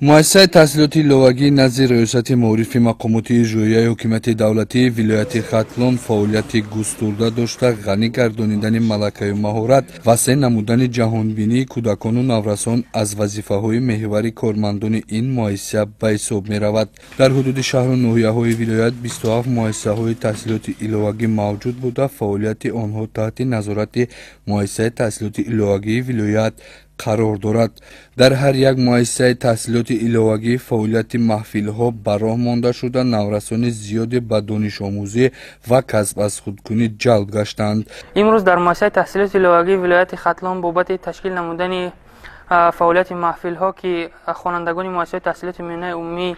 مؤسسه تحصیلات ایلوگی نزد ریاست معرف مقامات اجرایی حکومت دولتی ولایت ختلون فعالیت گسترده داشته غنی گردانیدن ملکه مهارت وسیع نمودن جهانبینی کودکان و نورسان از وظیفه‌های محوری کارمندان این مؤسسه به حساب می‌رود. در حدود شهر و ناحیه‌های ولایت 27 مؤسسه‌های تحصیلات ایلوگی موجود بوده. فعالیت آنها تحت نظارت مؤسسه تحصیلات ایلوگی ولایت قرار دارد. در هر یک مؤسسه تحصیلات ایلوگی فعالیت محفل‌ها به راه مانده شده نورسان زیادی به دانش آموزی و کسب از خودکونی جلب گشتند. امروز در مؤسسه تحصیلات ایلوگی ولایت ختلان بابت تشکیل نمودن فعالیت محفل‌ها که خوانندگان مؤسسه تحصیلات میانه عمومی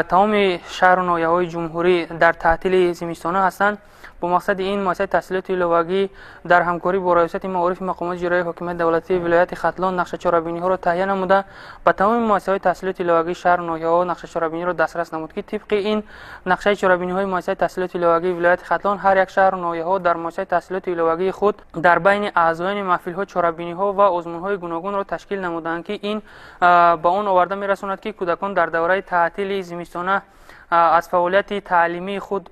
تمام شهر و ناحیه‌های جمهوری در تعطیل زمستانه هستند. با مقصد این مؤسسه تحصیلات ایلوگی در همکاری با ریاست معارف مقامات اجرایی حکومت دولتی ولایت ختلان نقشه چهاربینی‌ها را تهیه نموده به تمام مؤسسه‌های تحصیلات ایلوگی شهر و ناحیه‌ها نقشه چهاربینی را دسترس نمود که طبق این نقشه چهاربینی‌های مؤسسه تحصیلات ایلوگی ولایت ختلان هر یک شهر و ناحیه‌ها در مؤسسه تحصیلات ایلوگی خود در بین اعضایان محفل‌ها چهاربینی‌ها و آزمون‌های گوناگون را تشکیل نمودند که این با آن آورده می‌رساند که کودکان در دوره تعطیل زمستانه از فعالیت تعلیمی خود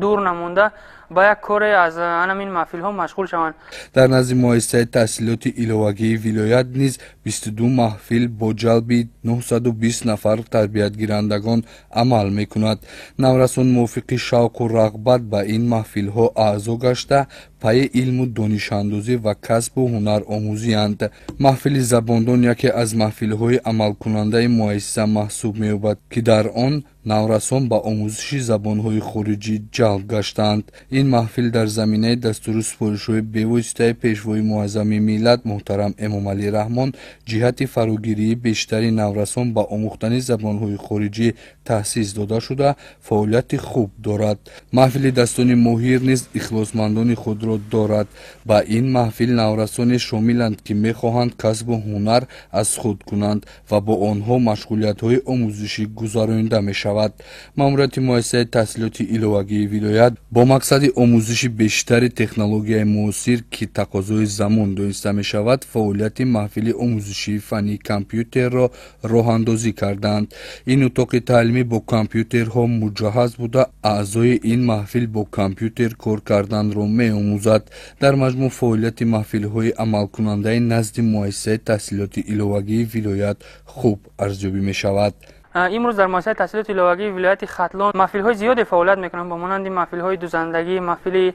دور نمونده با یک کار از همین محفل ها مشغول شوند. در نزد مؤسسه تحصیلات ایلوگی ولایت نیز 22 محفل با جلب 920 نفر تربیت گیرندگان عمل میکند. نورسان موافق شوق و رغبت به این محفل ها اعضا گشته پای علم و دانش اندازی و کسب و هنر آموزی اند. محفل زباندان یکی از محفل های عمل کننده مؤسسه محسوب می‌یابد که در آن نورسان با آموزش زبان های خارجی جلب گشتند. این محفل در زمینه دستور سپارش‌های بواسطه پیشوای معظم ملت محترم امام علی رحمان جهت فراگیری بیشتری نورسان با آموختن زبان‌های خارجی تأسیس داده شده فعالیت خوب دارد. محفل دستان ماهر نیز اخلاصمندان خود را دارد. با این محفل نورسان شاملند که می‌خواهند کسب و هنر از خود کنند و با آنها مشغولیت‌های آموزشی گزارانده می‌شود. ماموریت مؤسسه تحصیلات ایلوگی ولایت با مقصد آموزش بیشتر تکنولوژی معاصر که تقاضای زمان دانسته می شود فعالیت محفل آموزشی فنی کامپیوتر را راه اندازی کردند. این اتاق تعلیمی با کامپیوترها مجهز بوده اعضای این محفل با کامپیوتر کار کردن را می آموزد. در مجموع فعالیت محفل های عمل کننده نزد مؤسسه تحصیلات ایلوگی ولایت خوب ارزیابی می شود. امروز در مؤسسه تحصیلات ایلوگی ولایت ختلان محفل‌های زیادی فعالیت می‌کنند با مانند محفل‌های دوزندگی، محفل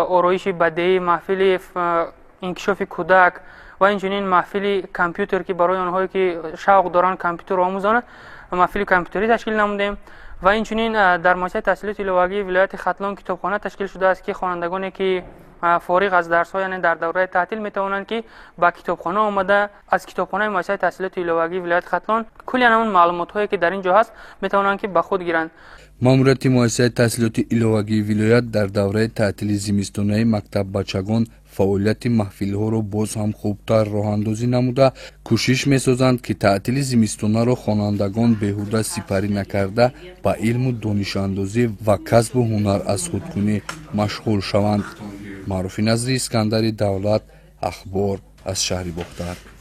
آرایش بدیهی، محفل انکشاف کودک و اینچنین محفل کامپیوتر که برای آنهایی که شوق دارند کامپیوتر آموزان محفل کامپیوتری تشکیل نمودیم و اینچنین در مؤسسه تحصیلات ایلوگی ولایت ختلان کتابخانه تشکیل شده است که خوانندگانی که فارغ از درس ها یعنی در دوره تعطیل می توانند که با کتابخانه آمده از کتابخانه مؤسسه تحصیلات ایلوگی ولایت ختلان کلی همون معلومات هایی که در اینجا هست می توانند که به خود گیرند. ماموریت مؤسسه تحصیلات ایلوگی ولایت در دوره تعطیل زمستانه مکتب بچگان فعالیت محفل ها را باز هم خوبتر راه اندازی نموده کوشش می سازند که تعطیل زمستانه را خوانندگان بیهوده سپری نکرده با علم و دانش اندازی و کسب و هنر از خودکونی مشغول شوند. معروف نظری اسکندری دولت اخبار از شهر بختر.